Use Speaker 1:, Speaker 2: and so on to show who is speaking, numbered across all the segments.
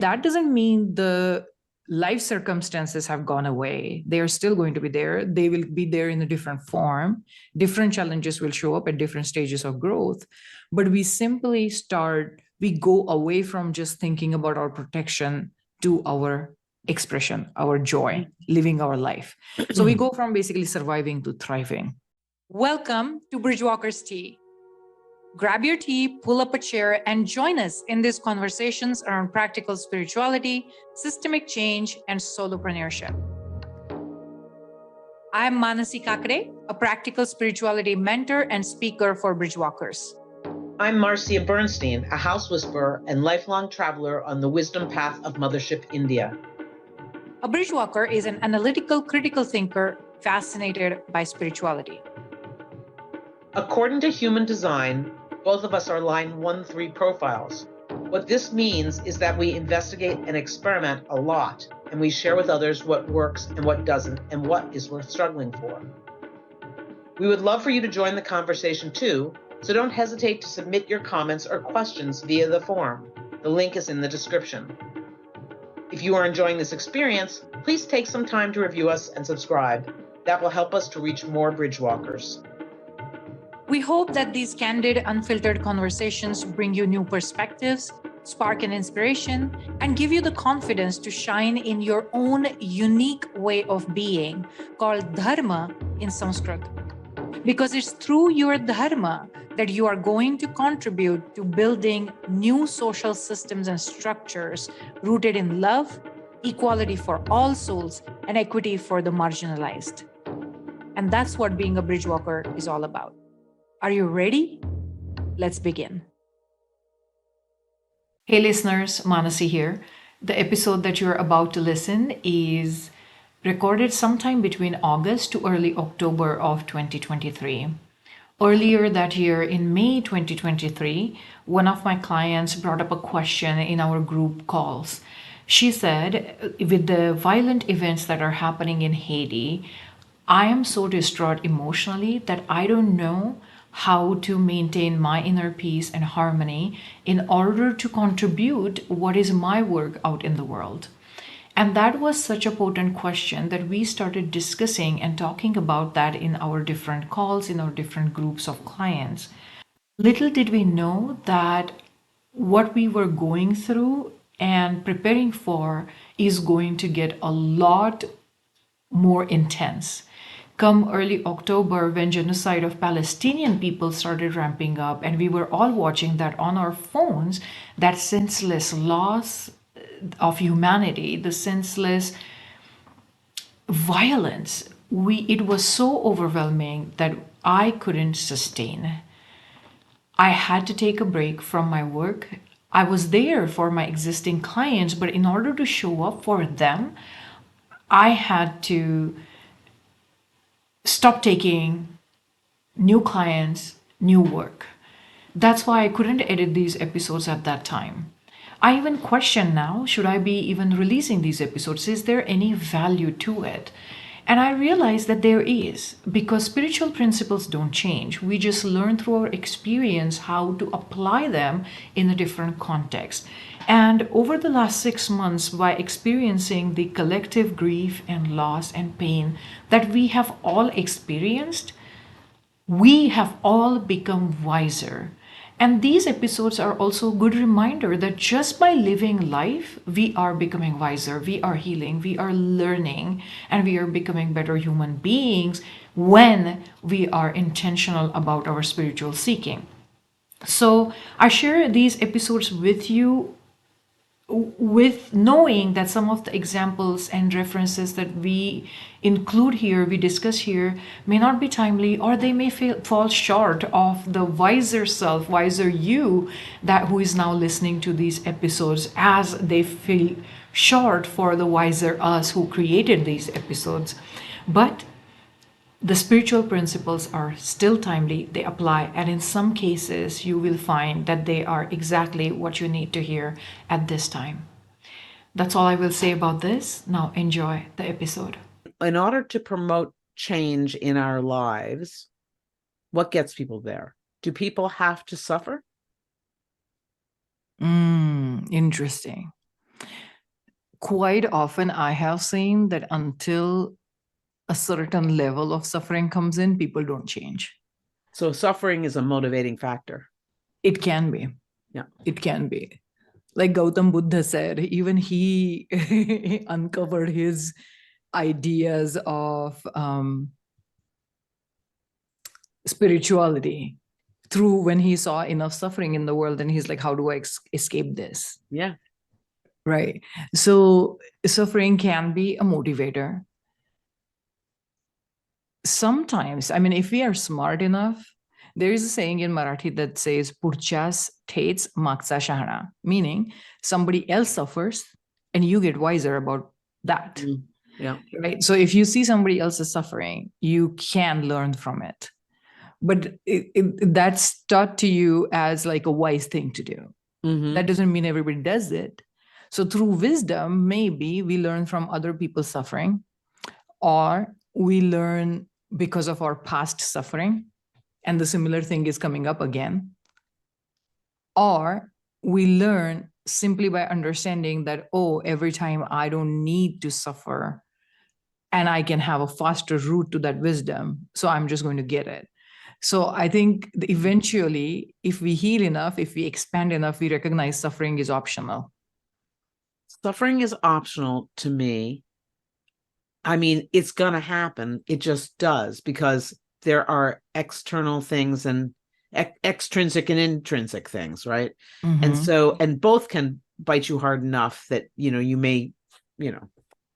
Speaker 1: That doesn't mean the life circumstances have gone away. They are still going to be there. They will be there in a different form. Different challenges will show up at different stages of growth. But we go away from just thinking about our protection to our expression, our joy, living our life. So we go from basically surviving to thriving. Welcome to Bridgewalkers Tea. Grab your tea, pull up a chair, and join us in these conversations around practical spirituality, systemic change, and solopreneurship. I'm Manasikakade, a practical spirituality mentor and speaker for Bridgewalkers.
Speaker 2: I'm Marcia Bernstein, a house whisperer and lifelong traveler on the wisdom path of Mothership India.
Speaker 1: A Bridgewalker is an analytical, critical thinker fascinated by spirituality.
Speaker 2: According to human design, both of us are line 1-3 profiles. What this means is that we investigate and experiment a lot, and we share with others what works and what doesn't, and what is worth struggling for. We would love for you to join the conversation too, so don't hesitate to submit your comments or questions via the form. The link is in the description. If you are enjoying this experience, please take some time to review us and subscribe. That will help us to reach more Bridgewalkers.
Speaker 1: We hope that these candid, unfiltered conversations bring you new perspectives, spark an inspiration, and give you the confidence to shine in your own unique way of being, called dharma in Sanskrit. Because it's through your dharma that you are going to contribute to building new social systems and structures rooted in love, equality for all souls, and equity for the marginalized. And that's what being a Bridgewalker is all about. Are you ready? Let's begin. Hey listeners, Manasi here. The episode that you're about to listen is recorded sometime between August to early October of 2023. Earlier that year, in May 2023, one of my clients brought up a question in our group calls. She said, with the violent events that are happening in Haiti, I am so distraught emotionally that I don't know how to maintain my inner peace and harmony in order to contribute what is my work out in the world. And that was such a potent question that we started discussing and talking about that in our different calls, in our different groups of clients. Little did we know that what we were going through and preparing for is going to get a lot more intense. Come early October, when genocide of Palestinian people started ramping up, and we were all watching that on our phones, that senseless loss of humanity, the senseless violence, it was so overwhelming that I couldn't sustain. I had to take a break from my work. I was there for my existing clients, but in order to show up for them, I had to stop taking new clients, new work. That's why I couldn't edit these episodes at that time. I even question now, should I be even releasing these episodes? Is there any value to it? And I realize that there is, because spiritual principles don't change. We just learn through our experience how to apply them in a different context. And over the last 6 months, by experiencing the collective grief and loss and pain that we have all experienced, we have all become wiser. And these episodes are also a good reminder that just by living life, we are becoming wiser, we are healing, we are learning, and we are becoming better human beings when we are intentional about our spiritual seeking. So I share these episodes with you with knowing that some of the examples and references that we include here, we discuss here, may not be timely, or they may fall short of the wiser self, wiser you, that who is now listening to these episodes, as they feel short for the wiser us who created these episodes. But the spiritual principles are still timely, they apply, and in some cases you will find that they are exactly what you need to hear at this time. That's all I will say about this. Now enjoy the episode.
Speaker 2: In order to promote change in our lives, what gets people there? Do people have to suffer?
Speaker 1: Interesting. quite often I have seen that until a certain level of suffering comes in, people don't change.
Speaker 2: So suffering is a motivating factor.
Speaker 1: It can be.
Speaker 2: Yeah.
Speaker 1: It can be. Like Gautam Buddha said, even he uncovered his ideas of spirituality through when he saw enough suffering in the world, and he's like, how do I escape this?
Speaker 2: Yeah.
Speaker 1: Right. So suffering can be a motivator. Sometimes, I mean, if we are smart enough, there is a saying in Marathi that says "Purchas tates magcha shahana," meaning somebody else suffers and you get wiser about that.
Speaker 2: Yeah.
Speaker 1: Right. So if you see somebody else is suffering, you can learn from it. But that's taught to you as like a wise thing to do. That doesn't mean everybody does it. So through wisdom, maybe we learn from other people's suffering, or we learn because of our past suffering, and the similar thing is coming up again. Or we learn simply by understanding that, oh, every time I don't need to suffer and I can have a faster route to that wisdom. So I'm just going to get it. So I think eventually, if we heal enough, if we expand enough, we recognize suffering is optional.
Speaker 2: Suffering is optional to me. I mean, it's going to happen. It just does, because there are external things and extrinsic and intrinsic things, right? And so, and both can bite you hard enough that, you may,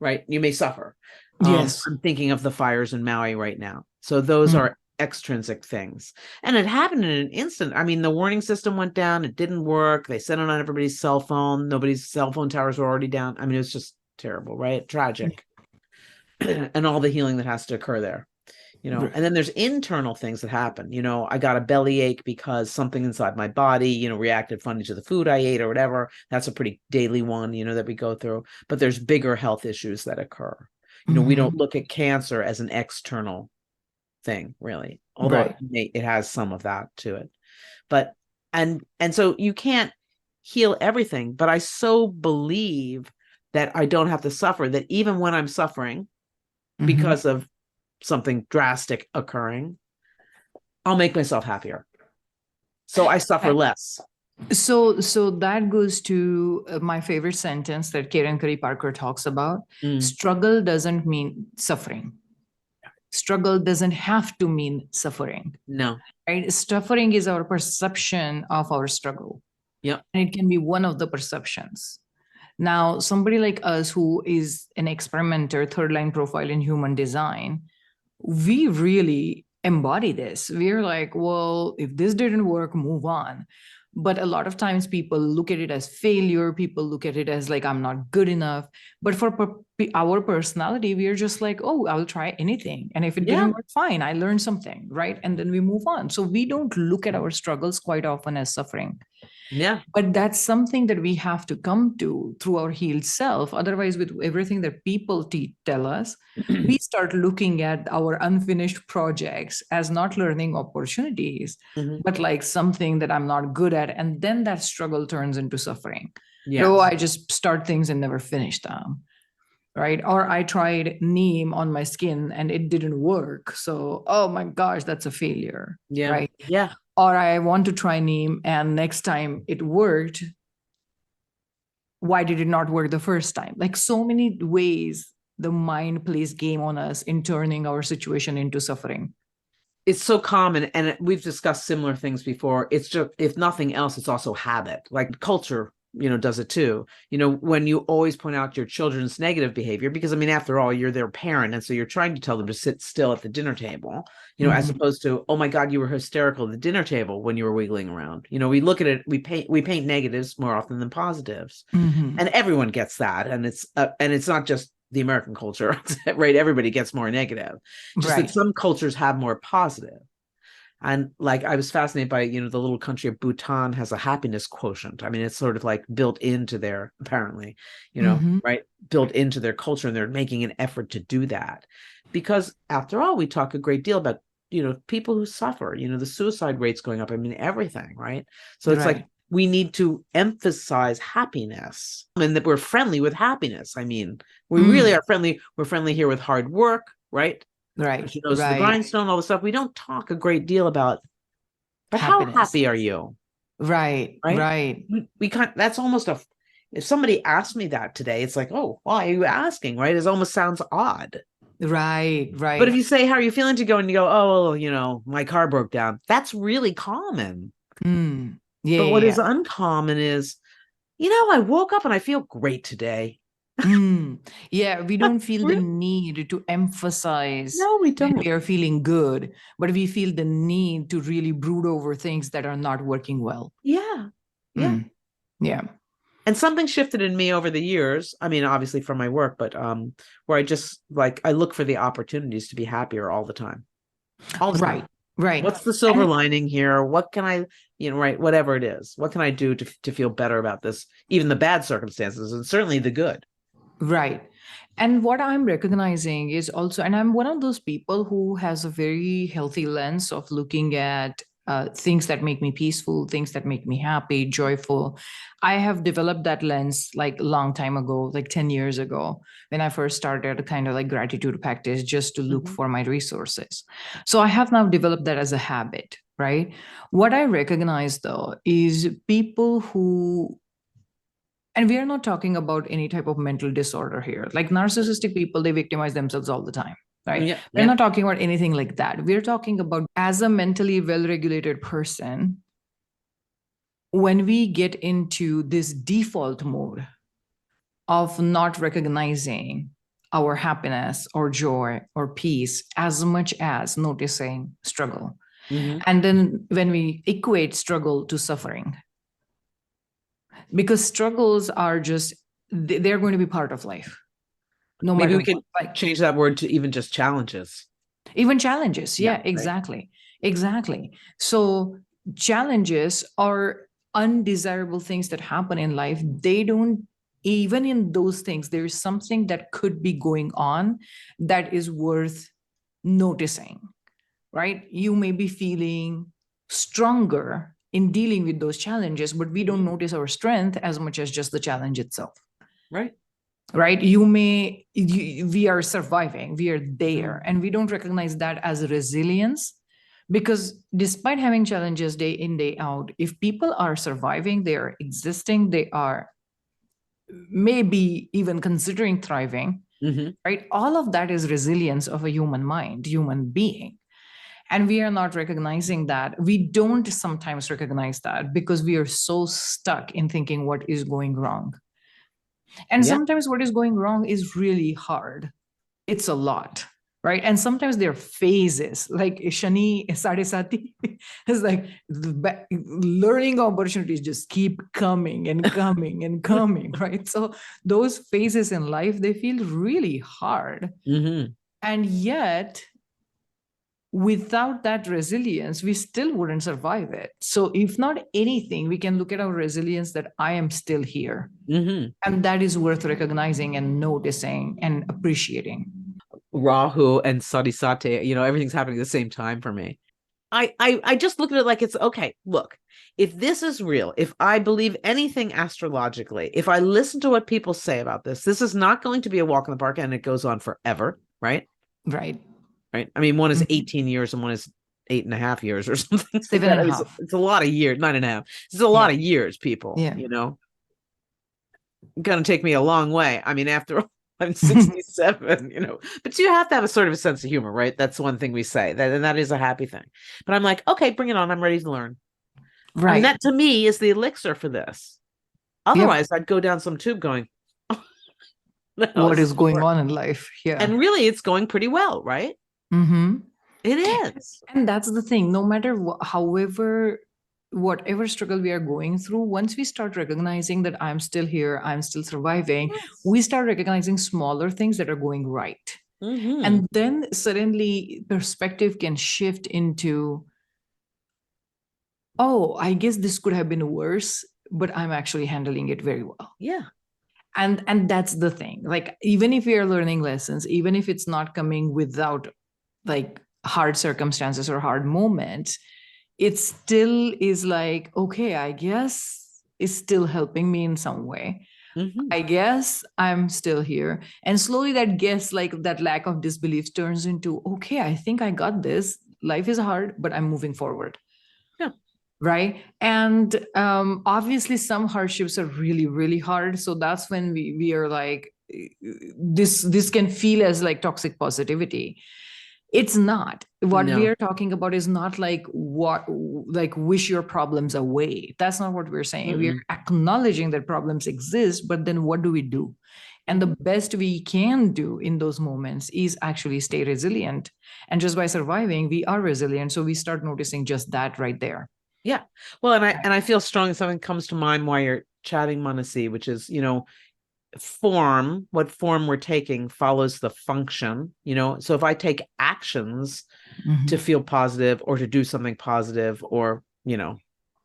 Speaker 2: right? You may suffer.
Speaker 1: Yes.
Speaker 2: I'm thinking of the fires in Maui right now. So those are extrinsic things. And it happened in an instant. I mean, the warning system went down. It didn't work. They sent it on everybody's cell phone. Nobody's cell phone towers were already down. I mean, it was just terrible, right? Tragic. And all the healing that has to occur there. And then there's internal things that happen. I got a bellyache because something inside my body, reacted funny to the food I ate or whatever. That's a pretty daily one, that we go through. But there's bigger health issues that occur. We don't look at cancer as an external thing, really, although it has some of that to it. But and so you can't heal everything, but I so believe that I don't have to suffer, that even when I'm suffering because of something drastic occurring, I'll make myself happier. So I suffer less.
Speaker 1: So that goes to my favorite sentence that Karen Curry Parker talks about. Struggle doesn't mean suffering. Struggle doesn't have to mean suffering.
Speaker 2: No.
Speaker 1: Right? Suffering is our perception of our struggle.
Speaker 2: Yeah.
Speaker 1: And it can be one of the perceptions. Now, somebody like us who is an experimenter, third line profile in human design, we really embody this. We're like, well, if this didn't work, move on. But a lot of times people look at it as failure. People look at it as like, I'm not good enough. But for our personality, we're just like, oh, I'll try anything. And if it didn't work, fine, I learned something, right? And then we move on. So we don't look at our struggles quite often as suffering.
Speaker 2: Yeah.
Speaker 1: But that's something that we have to come to through our healed self. Otherwise, with everything that people tell us, we start looking at our unfinished projects as not learning opportunities, but like something that I'm not good at. And then that struggle turns into suffering. Yes. So I just start things and never finish them. Right. Or I tried neem on my skin and it didn't work. So, oh my gosh, that's a failure.
Speaker 2: Yeah.
Speaker 1: Right.
Speaker 2: Yeah.
Speaker 1: Or I want to try neem and next time it worked. Why did it not work the first time? Like so many ways the mind plays game on us in turning our situation into suffering.
Speaker 2: It's so common, and we've discussed similar things before. It's just, if nothing else, it's also habit. Like culture, does it too. When you always point out your children's negative behavior, because I mean, after all, you're their parent. And so you're trying to tell them to sit still at the dinner table, as opposed to, oh my God, you were hysterical at the dinner table when you were wiggling around. We look at it, we paint negatives more often than positives. And everyone gets that. And it's not just the American culture, right? Everybody gets more negative. Just that some cultures have more positive. And like, I was fascinated by, the little country of Bhutan has a happiness quotient. I mean, it's sort of like built into their, apparently, right, built into their culture, and they're making an effort to do that. Because after all, we talk a great deal about, people who suffer, the suicide rates going up. I mean, everything, right? So it's like, we need to emphasize happiness and that we're friendly with happiness. I mean, we really are friendly. We're friendly here with hard work, right?
Speaker 1: Right.
Speaker 2: She goes to the grindstone, all the stuff. We don't talk a great deal about, but
Speaker 1: Happiness.
Speaker 2: how happy are you?
Speaker 1: Right.
Speaker 2: We can't, that's almost if somebody asked me that today, it's like, oh, why are you asking? Right? It almost sounds odd.
Speaker 1: Right.
Speaker 2: But if you say, how are you feeling, to go and you go, oh, my car broke down. That's really common.
Speaker 1: Yeah.
Speaker 2: But what is uncommon is, I woke up and I feel great today.
Speaker 1: Yeah, we don't feel the need to emphasize
Speaker 2: no, we don't.
Speaker 1: We are feeling good, but we feel the need to really brood over things that are not working well.
Speaker 2: Yeah. And something shifted in me over the years. I mean, obviously from my work, but where I just I look for the opportunities to be happier all the time. All the time.
Speaker 1: Right.
Speaker 2: What's the silver lining here? What can I, whatever it is, what can I do to feel better about this, even the bad circumstances, and certainly the good.
Speaker 1: Right. And what I'm recognizing is also, and I'm one of those people who has a very healthy lens of looking at things that make me peaceful, things that make me happy, joyful. I have developed that lens like a long time ago, like 10 years ago, when I first started a kind of like gratitude practice just to look for my resources. So I have now developed that as a habit, right? What I recognize though is people who, and we are not talking about any type of mental disorder here. Like narcissistic people, they victimize themselves all the time, right? We're not talking about anything like that. We're talking about, as a mentally well-regulated person, when we get into this default mode of not recognizing our happiness or joy or peace as much as noticing struggle. And then when we equate struggle to suffering, because struggles are just, they're going to be part of life. No
Speaker 2: Maybe
Speaker 1: matter
Speaker 2: we can change that word to even just challenges.
Speaker 1: Even challenges. Yeah, exactly. Exactly. So challenges are undesirable things that happen in life. They don't, even in those things, there's something that could be going on that is worth noticing, right? You may be feeling stronger in dealing with those challenges, but we don't notice our strength as much as just the challenge itself. Right? We are surviving, we are there, and we don't recognize that as resilience, because despite having challenges day in, day out, if people are surviving, they are existing, they are maybe even considering thriving, right? All of that is resilience of a human mind, human being. And we are not recognizing that. We don't sometimes recognize that because we are so stuck in thinking what is going wrong. And sometimes what is going wrong is really hard. It's a lot, right? And sometimes there are phases, like Shani Sadesati is like learning opportunities just keep coming and coming and coming, right? So those phases in life, they feel really hard. And yet, without that resilience, we still wouldn't survive it. So if not anything, we can look at our resilience that I am still here. And that is worth recognizing and noticing and appreciating.
Speaker 2: Rahu and Sadesati, everything's happening at the same time for me. I just look at it like it's okay. Look, if this is real, if I believe anything astrologically, if I listen to what people say about this is not going to be a walk in the park, and it goes on forever, right?
Speaker 1: Right.
Speaker 2: I mean, one is 18 years and one is 8.5 years or something.
Speaker 1: 7.5.
Speaker 2: It's a lot of years, 9.5. It's a lot of years, people. Going to take me a long way. I mean, after all, I'm 67, but you have to have a sort of a sense of humor, right? That's one thing we say, and that is a happy thing. But I'm like, okay, bring it on. I'm ready to learn. Right. I mean, that to me is the elixir for this. Otherwise, I'd go down some tube going,
Speaker 1: what is going on in life? Yeah.
Speaker 2: And really, it's going pretty well, right? It is.
Speaker 1: And that's the thing. No matter whatever struggle we are going through, once we start recognizing that I'm still here, I'm still surviving, we start recognizing smaller things that are going right. And then suddenly perspective can shift into, oh, I guess this could have been worse, but I'm actually handling it very well.
Speaker 2: Yeah.
Speaker 1: And that's the thing. Like, even if we are learning lessons, even if it's not coming without like hard circumstances or hard moments, it still is like, okay, I guess is still helping me in some way.
Speaker 2: Mhm.
Speaker 1: I guess I'm still here. And slowly that guess, like that lack of disbelief turns into, okay, I think I got this. Life is hard, but I'm moving forward.
Speaker 2: Yeah.
Speaker 1: Right. And obviously some hardships are really, really hard. So that's when we are like, this can feel as like toxic positivity. It's not. What we
Speaker 2: No.
Speaker 1: are talking about is not like wish your problems away. That's not what we're saying. We're
Speaker 2: Mm-mm.
Speaker 1: acknowledging that problems exist, but then what do we do? And the best we can do in those moments is actually stay resilient. And just by surviving, we are resilient. So we start noticing just that right there.
Speaker 2: Yeah. Well, and I feel strongly something comes to mind while you're chatting, Manasi, which is, form, what form we're taking follows the function, So if I take actions to feel positive or to do something positive, or,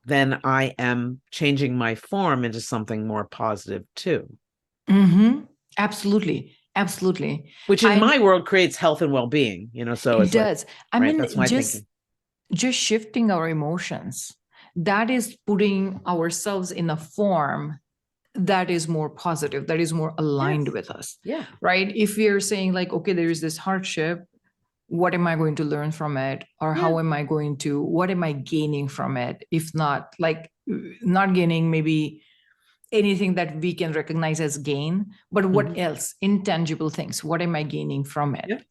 Speaker 2: then I am changing my form into something more positive too.
Speaker 1: Mm-hmm. Absolutely. Absolutely.
Speaker 2: Which in my world creates health and well-being, so
Speaker 1: it does.
Speaker 2: I mean, that's my thinking.
Speaker 1: Just shifting our emotions, that is putting ourselves in a form that is more positive, that is more aligned with us.
Speaker 2: Yeah.
Speaker 1: Right. If we're saying like, okay, there is this hardship, what am I going to learn from it? Or what am I gaining from it? If not, like, not gaining maybe anything that we can recognize as gain, but what else? Intangible things. What am I gaining from it?
Speaker 2: Yeah.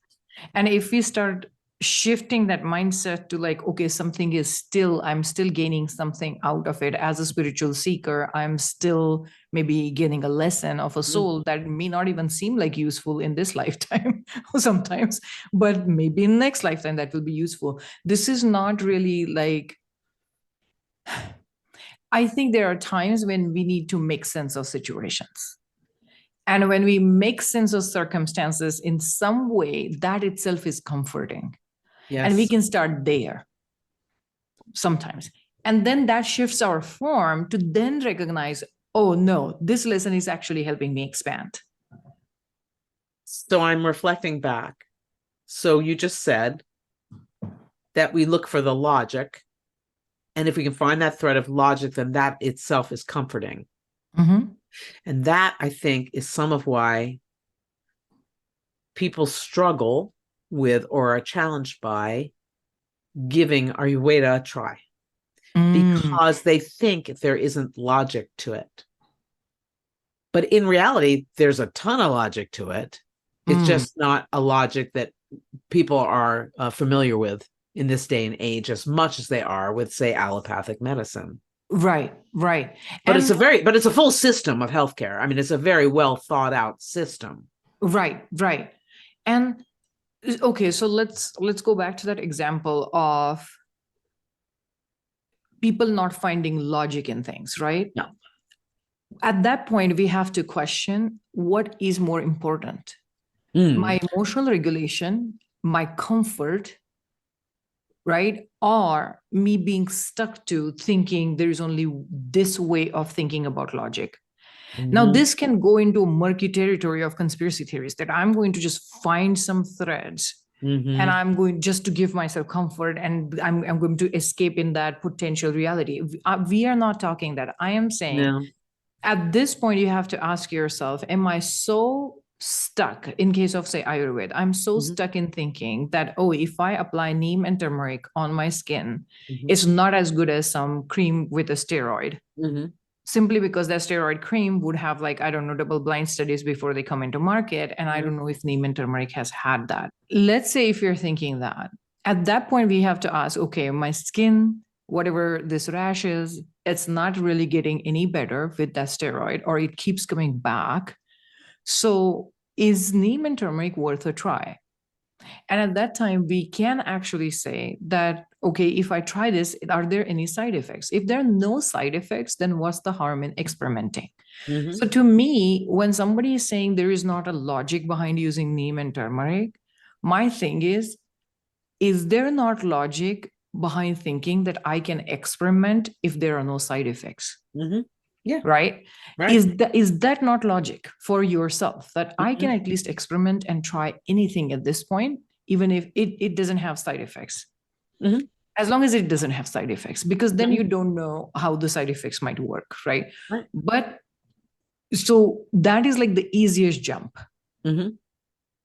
Speaker 1: And if we start shifting that mindset to like, okay, I'm still gaining something out of it as a spiritual seeker. I'm still maybe getting a lesson of a soul that may not even seem like useful in this lifetime sometimes, but maybe in next lifetime that will be useful. This is not really like, I think there are times when we need to make sense of situations. And when we make sense of circumstances in some way, that itself is comforting.
Speaker 2: Yes.
Speaker 1: And we can start there sometimes. And then that shifts our form to then recognize, oh no, this lesson is actually helping me expand.
Speaker 2: So I'm reflecting back. So you just said that we look for the logic. And if we can find that thread of logic, then that itself is comforting. And that, I think, is some of why people struggle with or are challenged by giving Ayurveda a try, because they think there isn't logic to it. But in reality, there's a ton of logic to it. It's just not a logic that people are familiar with in this day and age as much as they are with, say, allopathic medicine.
Speaker 1: Right.
Speaker 2: But it's a full system of healthcare. I mean, it's a very well thought out system.
Speaker 1: Right. And okay, so let's go back to that example of people not finding logic in things, right?
Speaker 2: No.
Speaker 1: At that point, we have to question what is more important. My emotional regulation, my comfort, right? Or me being stuck to thinking there's only this way of thinking about logic. Now, this can go into a murky territory of conspiracy theories that I'm going to just find some threads and I'm going just to give myself comfort and I'm going to escape in that potential reality. We are not talking that. I am saying at this point, you have to ask yourself, am I so stuck in case of, say, Ayurveda? I'm so stuck in thinking that, oh, if I apply neem and turmeric on my skin, it's not as good as some cream with a steroid. Simply because that steroid cream would have, like, I don't know, double blind studies before they come into market. And I don't know if neem and turmeric has had that. Let's say if you're thinking that, at that point, we have to ask, okay, my skin, whatever this rash is, it's not really getting any better with that steroid, or it keeps coming back. So is neem and turmeric worth a try? And at that time, we can actually say that, okay, if I try this, are there any side effects? If there are no side effects, then what's the harm in experimenting? So to me, when somebody is saying there is not a logic behind using neem and turmeric, my thing is there not logic behind thinking that I can experiment if there are no side effects?
Speaker 2: Yeah.
Speaker 1: Right? Is that not logic for yourself, that I can at least experiment and try anything at this point, even if it doesn't have side effects? As long as it doesn't have side effects, because then
Speaker 2: Mhm.
Speaker 1: you don't know how the side effects might work, right?
Speaker 2: Right.
Speaker 1: But so that is like the easiest jump.
Speaker 2: Mm-hmm.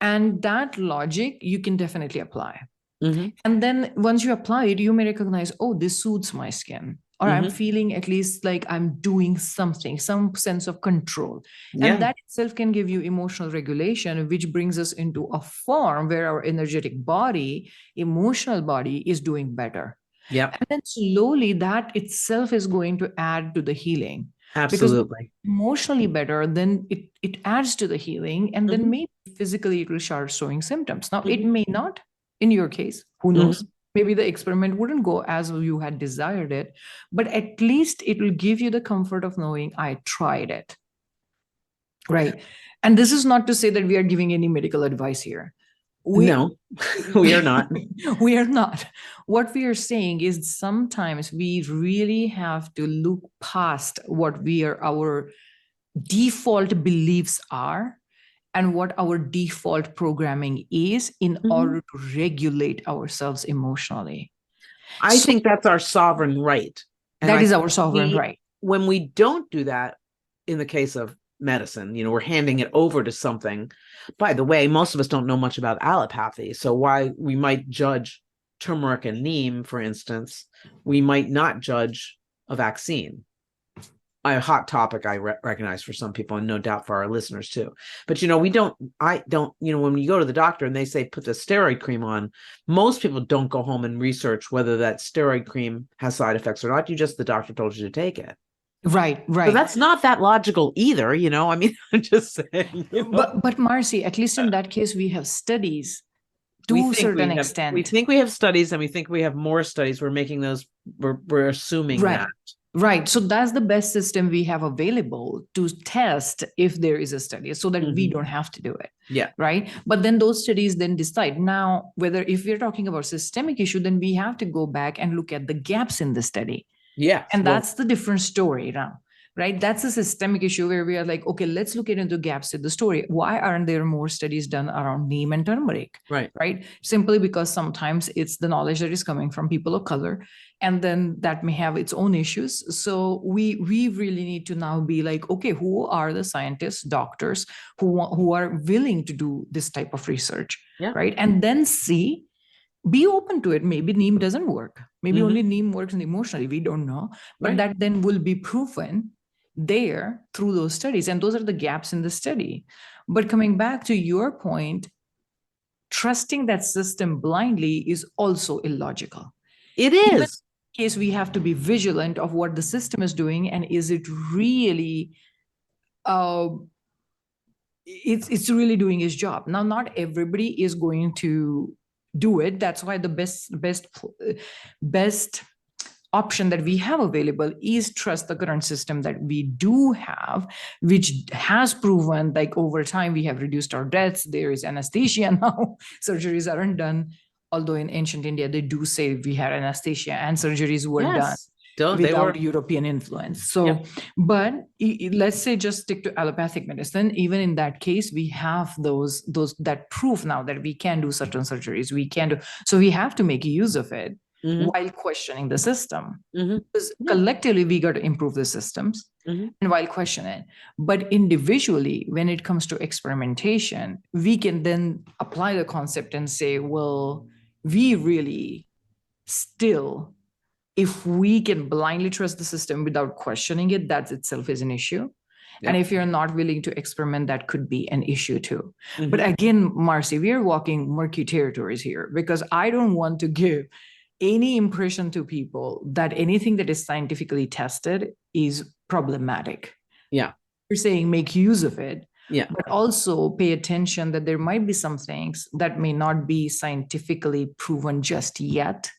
Speaker 1: And that logic you can definitely apply.
Speaker 2: Mm-hmm.
Speaker 1: And then once you apply it, you may recognize, oh, this suits my skin, or I'm
Speaker 2: Mm-hmm.
Speaker 1: feeling at least like I'm doing something, some sense of control.
Speaker 2: Yeah.
Speaker 1: And that itself can give you emotional regulation, which brings us into a form where our energetic body, emotional body is doing better.
Speaker 2: Yeah.
Speaker 1: And then slowly that itself is going to add to the healing. Because
Speaker 2: Absolutely.
Speaker 1: emotionally better, then it adds to the healing. And then
Speaker 2: Mm-hmm.
Speaker 1: maybe physically it will start showing symptoms. Now, it
Speaker 2: Mm-hmm.
Speaker 1: may not in your case, who
Speaker 2: Mm-hmm.
Speaker 1: knows? Maybe the experiment wouldn't go as you had desired it, but at least it will give you the comfort of knowing I tried it. Right. And this is not to say that we are giving any medical advice here.
Speaker 2: No, we are not.
Speaker 1: We are not. What we are saying is sometimes we really have to look past what our default beliefs are and what our default programming is in
Speaker 2: Mhm.
Speaker 1: order to regulate ourselves emotionally.
Speaker 2: I
Speaker 1: So
Speaker 2: think that's our sovereign right. And
Speaker 1: that
Speaker 2: I
Speaker 1: is
Speaker 2: think
Speaker 1: our sovereign right.
Speaker 2: when we don't do that, in the case of medicine, we're handing it over to something. By the way, most of us don't know much about allopathy. So why we might judge turmeric and neem, for instance, we might not judge a vaccine. A hot topic I recognize for some people, and no doubt for our listeners too. But I don't, when you go to the doctor and they say put the steroid cream on, most people don't go home and research whether that steroid cream has side effects or not. The doctor told you to take it.
Speaker 1: Right.
Speaker 2: So that's not that logical either, I mean, I'm just saying.
Speaker 1: But Marcy, at least in that case, we have studies to
Speaker 2: we
Speaker 1: a
Speaker 2: think
Speaker 1: certain
Speaker 2: we have,
Speaker 1: extent.
Speaker 2: we think we have studies, and we think we have more studies. We're making those, we're assuming
Speaker 1: Right.
Speaker 2: that.
Speaker 1: Right. So that's the best system we have available to test if there is a study so that we don't have to do it.
Speaker 2: Yeah.
Speaker 1: Right. But then those studies then decide now whether if we're talking about systemic issue, then we have to go back and look at the gaps in the study.
Speaker 2: Yeah.
Speaker 1: And that's the different story now. Right. That's a systemic issue where we are like, okay, let's look into gaps in the story. Why aren't there more studies done around neem and turmeric?
Speaker 2: Right.
Speaker 1: Right. Simply because sometimes it's the knowledge that is coming from people of color, and then that may have its own issues. So we really need to now be like, okay, who are the scientists, doctors who are willing to do this type of research?
Speaker 2: Yeah.
Speaker 1: Right. And then be open to it. Maybe neem doesn't work. Maybe only neem works emotionally. We don't know. But that then will be proven there through those studies. And those are the gaps in the study. But coming back to your point, trusting that system blindly is also illogical.
Speaker 2: It is.
Speaker 1: Even in this case, we have to be vigilant of what the system is doing, and is it really it's really doing its job. Now, not everybody is going to do it. That's why the best option that we have available is trust the current system that we do have, which has proven like over time we have reduced our deaths. There is anesthesia now. Surgeries aren't done. Although in ancient India, they do say we had anesthesia and surgeries were done without European influence. So, but let's say just stick to allopathic medicine. Even in that case, we have those that proof now that we can do certain surgeries. We can do, so we have to make use of it while questioning the system. Because collectively, we got to improve the systems and while questioning. But individually, when it comes to experimentation, we can then apply the concept and say, well, we really still, if we can blindly trust the system without questioning it, that itself is an issue. And if you're not willing to experiment, that could be an issue too. But again, Marcy, we are walking murky territories here, because I don't want to give any impression to people that anything that is scientifically tested is problematic.
Speaker 2: Yeah.
Speaker 1: You're saying make use of it.
Speaker 2: Yeah.
Speaker 1: But also pay attention that there might be some things that may not be scientifically proven just yet.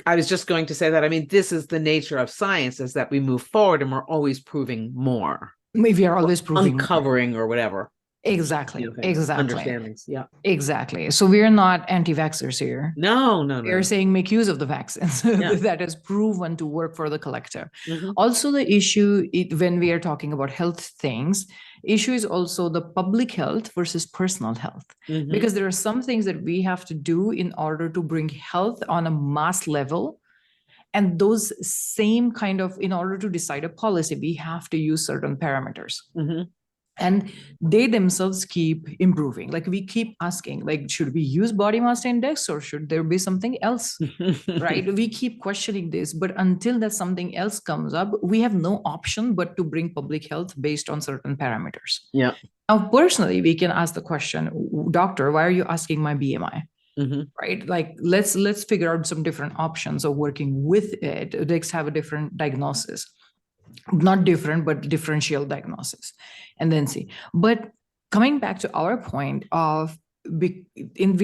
Speaker 2: I was just going to say that. I mean, this is the nature of science, is that we move forward and we're always proving more.
Speaker 1: Maybe you're always proving
Speaker 2: uncovering more. Or whatever.
Speaker 1: Exactly. Exactly.
Speaker 2: Understandings. Yeah.
Speaker 1: Exactly. So we're not anti-vaxxers here.
Speaker 2: No.
Speaker 1: We're saying make use of the vaccines that is proven to work for the collective. Also, the issue when we are talking about health things, issue is also the public health versus personal health. Because there are some things that we have to do in order to bring health on a mass level And those same kind of, in order to decide a policy, we have to use certain parameters. And they themselves keep improving. Like we keep asking, like, should we use body mass index or should there be something else? Right? We keep questioning this, but until that something else comes up, we have no option but to bring public health based on certain parameters.
Speaker 2: Yeah.
Speaker 1: Now, personally, we can ask the question, doctor, why are you asking my BMI? Right? Like, let's figure out some different options of working with it. Let's have a different diagnosis. Not different, but differential diagnosis, and then see. But coming back to our point of, we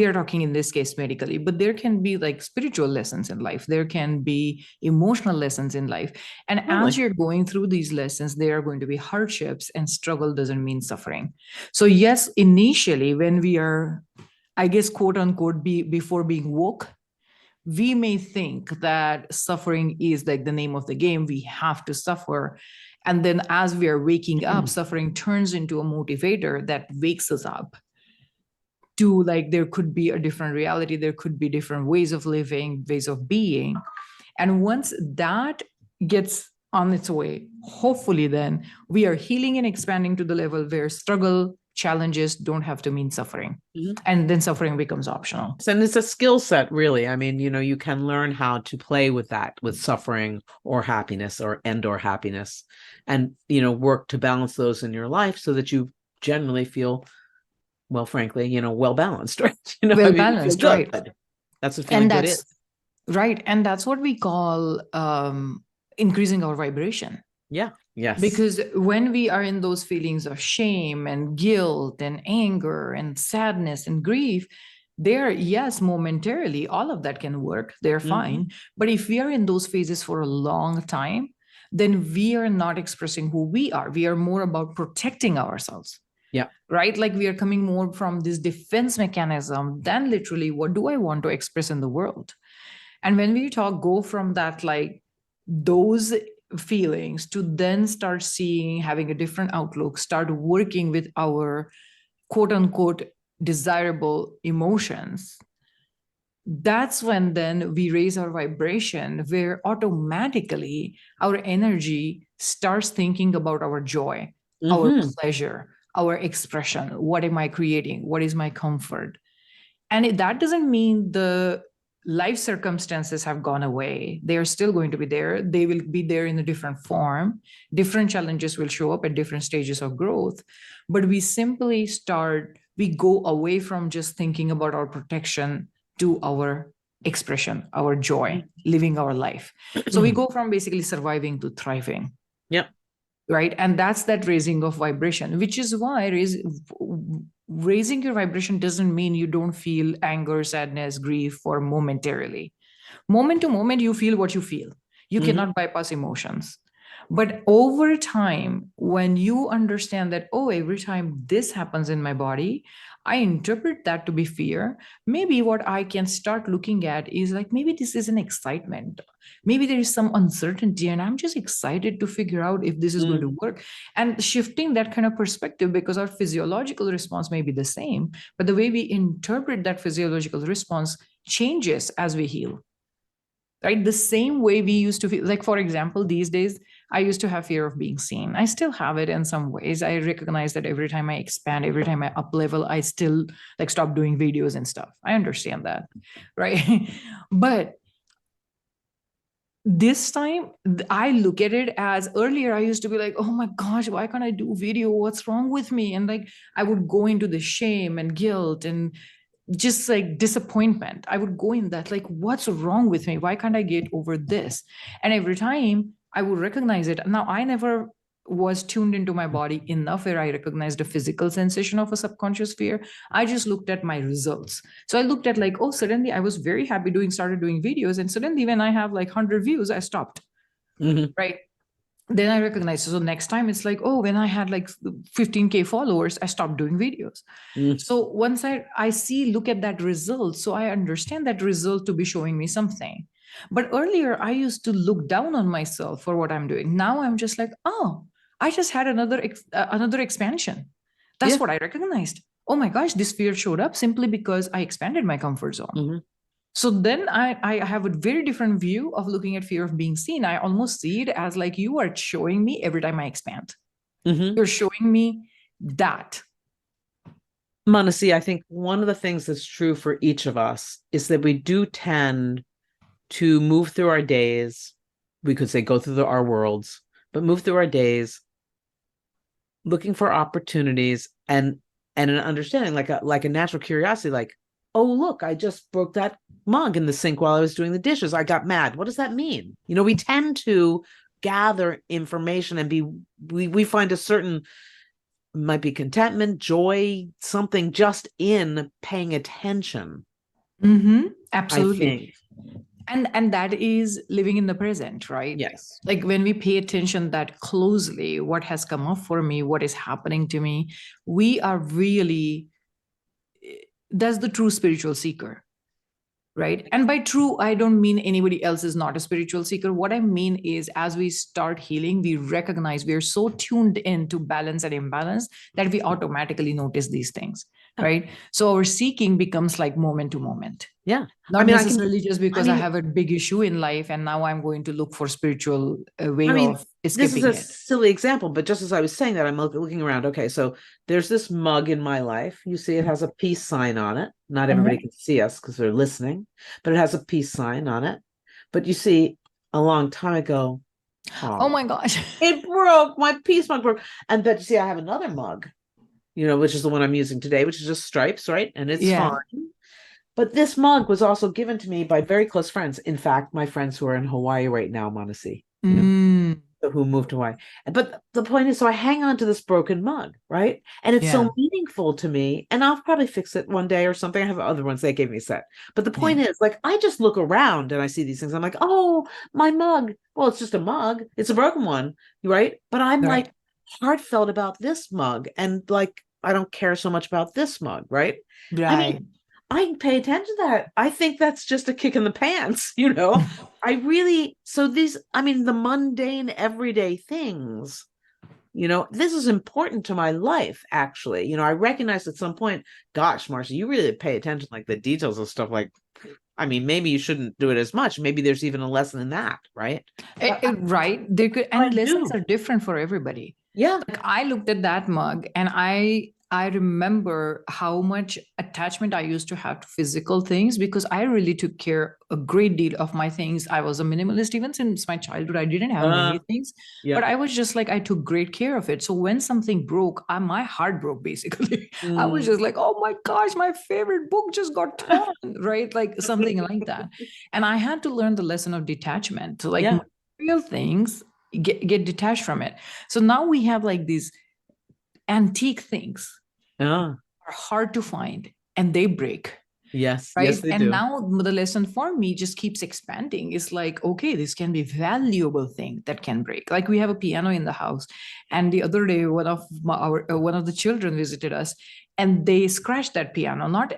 Speaker 1: are talking in this case medically, but there can be like spiritual lessons in life. There can be emotional lessons in life. And as you're going through these lessons, there are going to be hardships, and struggle doesn't mean suffering. So yes, initially when we are, I guess, quote unquote, before being woke, we may think that suffering is like the name of the game. We have to suffer. And then as we are waking up, suffering turns into a motivator that wakes us up to, like, there could be a different reality. There could be different ways of living, ways of being. And once that gets on its way, hopefully then we are healing and expanding to the level where struggle, challenges don't have to mean suffering. And then suffering becomes optional.
Speaker 2: And it's a skill set, really. I mean, you can learn how to play with that, with suffering or happiness or happiness, and, work to balance those in your life so that you generally feel, well, frankly, well balanced, right?
Speaker 1: Well balanced, right?
Speaker 2: That's what feeling good is.
Speaker 1: Right. And that's what we call increasing our vibration.
Speaker 2: Yeah. Yes.
Speaker 1: Because when we are in those feelings of shame and guilt and anger and sadness and grief, they're, yes, momentarily, all of that can work. They're fine. But if we are in those phases for a long time, then we are not expressing who we are. We are more about protecting ourselves.
Speaker 2: Yeah.
Speaker 1: Right? Like we are coming more from this defense mechanism than literally, what do I want to express in the world? And when we go from that, like those feelings, to then start seeing, having a different outlook, start working with our quote unquote desirable emotions, that's when then we raise our vibration, where automatically our energy starts thinking about our joy, our pleasure, our expression. What am I creating? What is my comfort? And that doesn't mean the life circumstances have gone away. They are still going to be there. They will be there in a different form. Different challenges will show up at different stages of growth. But we simply we go away from just thinking about our protection to our expression, our joy, living our life. So we go from basically surviving to thriving.
Speaker 2: Yep.
Speaker 1: Right. And that's that raising of vibration, which is why raising your vibration doesn't mean you don't feel anger, sadness, grief for momentarily. Moment to moment, you feel what you feel. You cannot bypass emotions. But over time, when you understand that, oh, every time this happens in my body, I interpret that to be fear. Maybe what I can start looking at is like, maybe this is an excitement. Maybe there is some uncertainty and I'm just excited to figure out if this is going to work. And shifting that kind of perspective, because our physiological response may be the same, but the way we interpret that physiological response changes as we heal. Right? The same way we used to feel, like, for example, these days, I used to have fear of being seen. I still have it in some ways. I recognize that every time I expand, every time I up level, I still like stop doing videos and stuff. I understand that. Right. But this time I look at it as, earlier I used to be like, oh my gosh, why can't I do video? What's wrong with me? And like, I would go into the shame and guilt and just like disappointment. I would go in that, like, what's wrong with me? Why can't I get over this? And every time I would recognize it. Now, I never was tuned into my body enough where I recognized a physical sensation of a subconscious fear. I just looked at my results. So I looked at like, oh, suddenly I was very happy started doing videos. And suddenly when I have like 100 views, I stopped. Right. Then I recognized. So next time it's like, oh, when I had like 15K followers, I stopped doing videos. So once I look at that result, so I understand that result to be showing me something. But earlier I used to look down on myself for what I'm doing. Now I'm just like, oh, I just had another expansion. That's what I recognized. Oh my gosh, this fear showed up simply because I expanded my comfort zone. So then I have a very different view of looking at fear of being seen. I almost see it as like you are showing me every time I expand.
Speaker 2: Mm-hmm.
Speaker 1: You're showing me that.
Speaker 2: Manasi, I think one of the things that's true for each of us is that we do tend to move through our days. We could say go through our worlds, but move through our days looking for opportunities and an understanding, like a natural curiosity, like, oh, look, I just broke that mug in the sink while I was doing the dishes. I got mad. What does that mean? You know, we tend to gather information and we find a certain, might be contentment, joy, something just in paying attention.
Speaker 1: Mm-hmm.
Speaker 2: I
Speaker 1: Absolutely.
Speaker 2: think.
Speaker 1: And that is living in the present, right?
Speaker 2: Yes.
Speaker 1: Like when we pay attention that closely, what has come up for me, what is happening to me, we are really, that's the true spiritual seeker, right? And by true, I don't mean anybody else is not a spiritual seeker. What I mean is, as we start healing, we recognize we are so tuned in to balance and imbalance that we automatically notice these things, right? So our seeking becomes like moment to moment.
Speaker 2: Yeah.
Speaker 1: Not necessarily just because I have a big issue in life and now I'm going to look for spiritual way of
Speaker 2: this is
Speaker 1: escaping
Speaker 2: a
Speaker 1: it.
Speaker 2: silly example, but just as I was saying that, I'm looking around. Okay, so there's this mug in my life. You see, it has a peace sign on it. Not everybody can see us because they're listening, but it has a peace sign on it. But you see, a long time ago,
Speaker 1: oh my gosh,
Speaker 2: it broke. My peace mug broke. And but you see, I have another mug, which is the one I'm using today, which is just stripes, right? And it's fine. But this mug was also given to me by very close friends. In fact, my friends who are in Hawaii right now, Manasi, who moved to Hawaii. But the point is, so I hang on to this broken mug, right? And it's so meaningful to me. And I'll probably fix it one day or something. I have other ones they gave me a set. But the point is, like, I just look around and I see these things. I'm like, oh, my mug. Well, it's just a mug. It's a broken one, right? But I'm like heartfelt about this mug. And like, I don't care so much about this mug, right? I mean, I pay attention to that. I think that's just a kick in the pants, I really, so these, the mundane everyday things, this is important to my life, actually. I recognized at some point, gosh, Marcia, you really pay attention, like the details of stuff, like, maybe you shouldn't do it as much. Maybe there's even a lesson in that, right?
Speaker 1: Right. And lessons are different for everybody.
Speaker 2: Yeah.
Speaker 1: Like I looked at that mug and I remember how much attachment I used to have to physical things because I really took care a great deal of my things. I was a minimalist even since my childhood. I didn't have many things, but I was just like, I took great care of it. So when something broke, my heart broke basically. I was just like, oh my gosh, my favorite book just got torn, right? Like something like that. And I had to learn the lesson of detachment. So like material things, get detached from it. So now we have like these antique things are hard to find and they break.
Speaker 2: Yes.
Speaker 1: Right.
Speaker 2: Yes, they
Speaker 1: and
Speaker 2: do.
Speaker 1: Now the lesson for me just keeps expanding. It's like, okay, this can be valuable thing that can break. Like we have a piano in the house. And the other day, one of the children visited us and they scratched that piano, not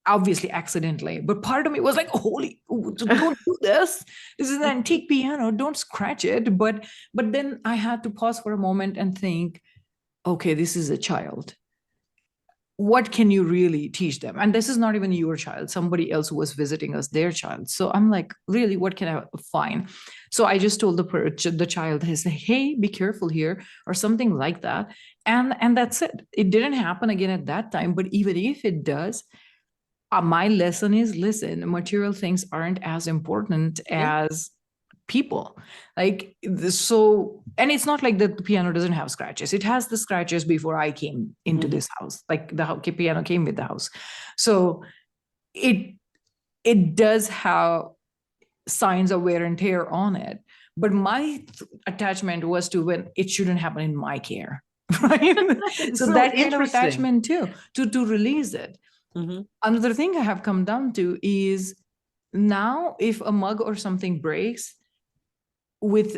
Speaker 1: obviously accidentally, but part of me was like, holy, don't do this. This is an antique piano. Don't scratch it. But then I had to pause for a moment and think, okay, this is a child. What can you really teach them? And this is not even your child, somebody else who was visiting us, their child. So I'm like, really, what can I find? So I just told the child, hey, be careful here, or something like that. And that's it. It didn't happen again at that time. But even if it does, my lesson is, listen, material things aren't as important as people. Like this. So, and it's not like the piano doesn't have scratches. It has the scratches before I came into this house. Like the piano came with the house. So it does have signs of wear and tear on it. But my attachment was to when it shouldn't happen in my care. Right. So that kind of attachment too, to release it. Another thing I have come down to is now if a mug or something breaks, with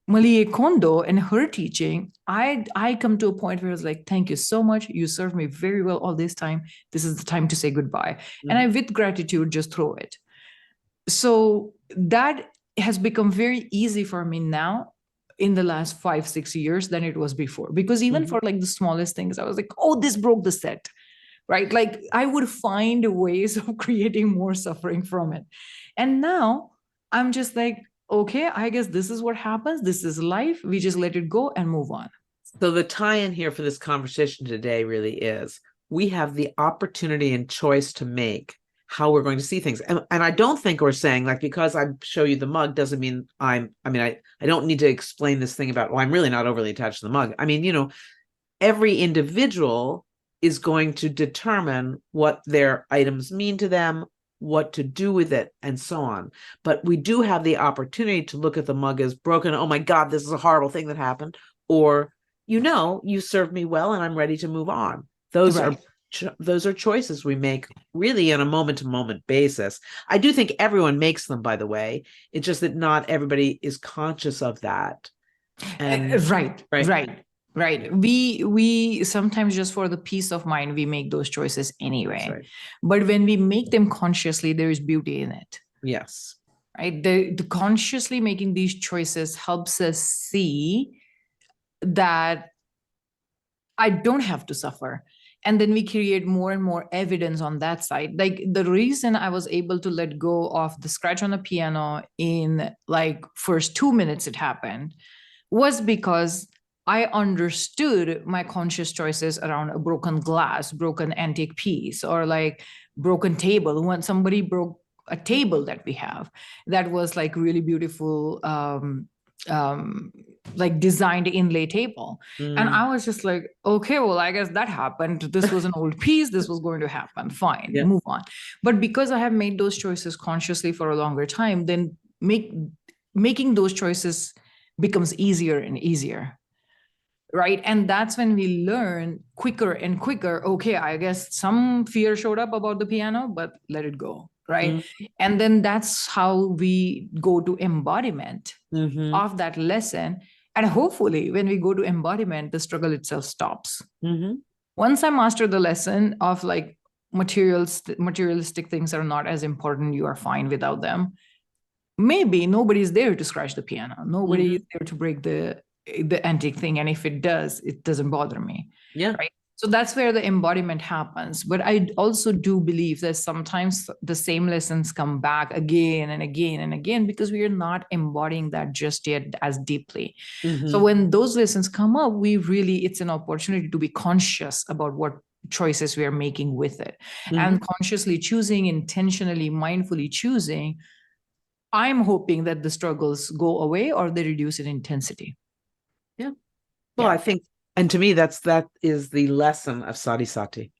Speaker 1: Malie Kondo and her teaching, I come to a point where I was like, thank you so much. You served me very well all this time. This is the time to say goodbye. And I, with gratitude, just throw it. So that has become very easy for me now in the last 5-6 years than it was before. Because even for like the smallest things, I was like, oh, this broke the set. right? Like I would find ways of creating more suffering from it. And now I'm just like, okay, I guess this is what happens. This is life. We just let it go and move on.
Speaker 3: So the tie-in here for this conversation today really is we have the opportunity and choice to make how we're going to see things. And I don't think we're saying like, because I show you the mug doesn't mean I don't need to explain this thing about, well, I'm really not overly attached to the mug. I mean, you know, every individual is going to determine what their items mean to them, what to do with it, and so on. But we do have the opportunity to look at the mug as broken. Oh my God, this is a horrible thing that happened. Or, you know, you served me well and I'm ready to move on. Those are choices we make really on a moment-to-moment basis. I do think everyone makes them, by the way. It's just that not everybody is conscious of that. And
Speaker 1: right. We sometimes, just for the peace of mind, we make those choices anyway.
Speaker 3: Right.
Speaker 1: But when we make them consciously, there is beauty in it.
Speaker 3: Yes.
Speaker 1: Right. The consciously making these choices helps us see that I don't have to suffer. And then we create more and more evidence on that side. Like the reason I was able to let go of the scratch on the piano in like first 2 minutes it happened was because I understood my conscious choices around a broken glass, broken antique piece, or like broken table. When somebody broke a table that we have, that was like really beautiful, like designed inlay table. And I was just like, okay, well, I guess that happened. This was an old piece. This was going to happen. Fine, move on. But because I have made those choices consciously for a longer time, then making those choices becomes easier and easier. Right. And that's when we learn quicker and quicker. Okay, I guess some fear showed up about the piano, but let it go. Right. And then that's how we go to embodiment of that lesson. And hopefully, when we go to embodiment, the struggle itself stops. Once I master the lesson of like materialistic things are not as important, you are fine without them. Maybe nobody's there to scratch the piano. Nobody is there to break the antique thing. And if it does, it doesn't bother me.
Speaker 3: Yeah.
Speaker 1: Right. So that's where the embodiment happens. But I also do believe that sometimes the same lessons come back again and again and again because we are not embodying that just yet as deeply. So when those lessons come up, it's an opportunity to be conscious about what choices we are making with it. And consciously choosing, intentionally, mindfully choosing, I'm hoping that the struggles go away or they reduce in intensity.
Speaker 3: Yeah. Well, I think, and to me, that is the lesson of Sadesati.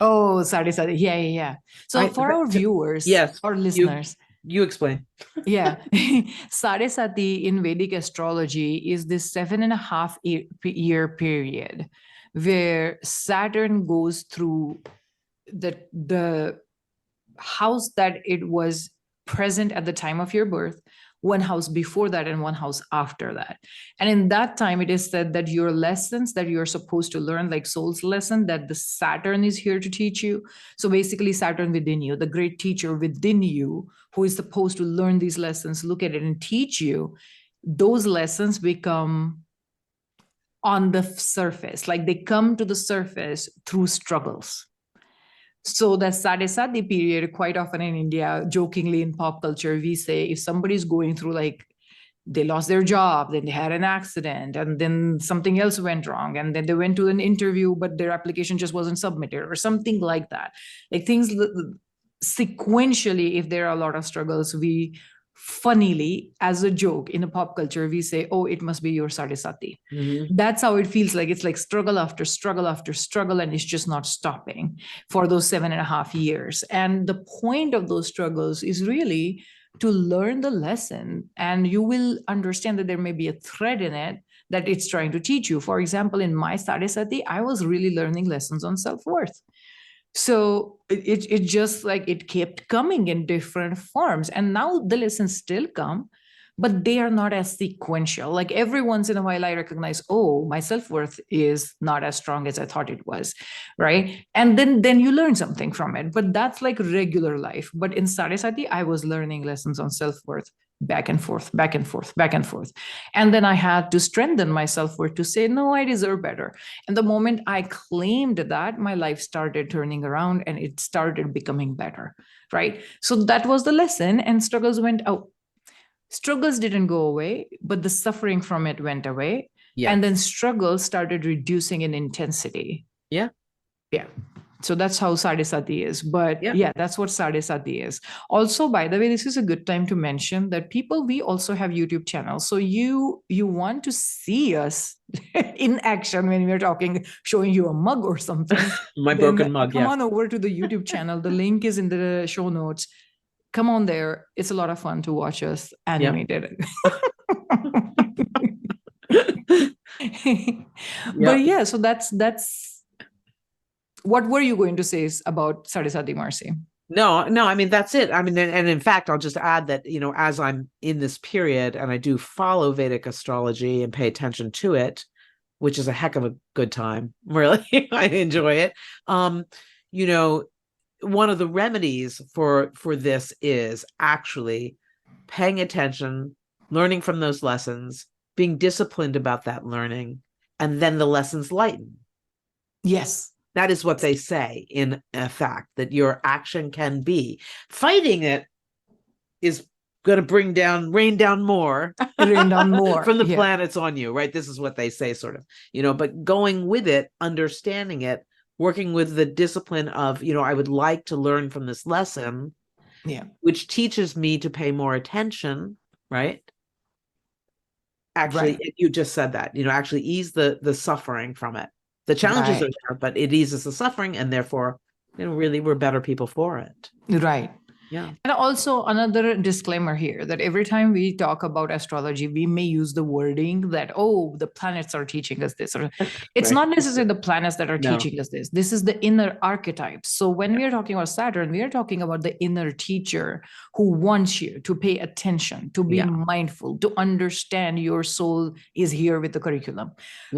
Speaker 1: Oh, Sadesati. Yeah. So for our viewers, or listeners,
Speaker 3: you explain.
Speaker 1: Yeah. Sadesati in Vedic astrology is this 7.5 year period where Saturn goes through the house that it was present at the time of your birth, one house before that and one house after that. And in that time, it is said that your lessons that you're supposed to learn, like soul's lesson, that the Saturn is here to teach you. So basically Saturn within you, the great teacher within you, who is supposed to learn these lessons, look at it and teach you, those lessons become on the surface, like they come to the surface through struggles. So the Sadesati period, quite often in India, jokingly in pop culture, we say if somebody's going through like they lost their job, then they had an accident, and then something else went wrong, and then they went to an interview, but their application just wasn't submitted or something like that. Like things sequentially, if there are a lot of struggles, we funnily, as a joke in a pop culture, we say, oh, it must be your Sadesati. That's how it feels like. It's like struggle after struggle after struggle, and it's just not stopping for those 7.5 years. And the point of those struggles is really to learn the lesson, and you will understand that there may be a thread in it that it's trying to teach you. For example, in my Sadesati, I was really learning lessons on self-worth. So it just like it kept coming in different forms. And now the lessons still come, but they are not as sequential. Like every once in a while, I recognize, oh, my self-worth is not as strong as I thought it was, right? And then you learn something from it. But that's like regular life. But in Sadesati, I was learning lessons on self-worth back and forth, back and forth, back and forth. And then I had to strengthen my self-worth to say, no, I deserve better. And the moment I claimed that, my life started turning around and it started becoming better, right? So that was the lesson, and struggles went out. Struggles didn't go away, but the suffering from it went away.
Speaker 3: Yeah.
Speaker 1: And then struggles started reducing in intensity.
Speaker 3: Yeah.
Speaker 1: Yeah. So that's how Sadesati is. But
Speaker 3: Yeah.
Speaker 1: yeah, that's what Sadesati is. Also, by the way, this is a good time to mention that people, we also have YouTube channels. So you want to see us in action when we're talking, showing you a mug or something.
Speaker 3: My
Speaker 1: then
Speaker 3: broken mug.
Speaker 1: come
Speaker 3: Yeah.
Speaker 1: on over to the YouTube channel. The link is in the show notes. Come on there. It's a lot of fun to watch us animated. But yeah, so that's what were you going to say about Sadesati, Marcy?
Speaker 3: No, I mean, that's it. I mean, and in fact, I'll just add that, as I'm in this period and I do follow Vedic astrology and pay attention to it, which is a heck of a good time. Really, I enjoy it. One of the remedies for this is actually paying attention, learning from those lessons, being disciplined about that learning, and then the lessons lighten.
Speaker 1: Yes.
Speaker 3: That is what they say, in fact, that your action can be. Fighting it is going to rain down more from the planets on you, right? This is what they say, sort of, but going with it, understanding it, working with the discipline of, I would like to learn from this lesson, which teaches me to pay more attention, right? Actually, you just said that, actually ease the suffering from it. The challenges are there, but it eases the suffering, and therefore, really, we're better people for it.
Speaker 1: Right.
Speaker 3: Yeah.
Speaker 1: And also another disclaimer here, that every time we talk about astrology, we may use the wording that, oh, the planets are teaching us this. Or it's not necessarily the planets that are teaching us this. This is the inner archetypes. So when we are talking about Saturn, we are talking about the inner teacher who wants you to pay attention, to be mindful, to understand your soul is here with the curriculum,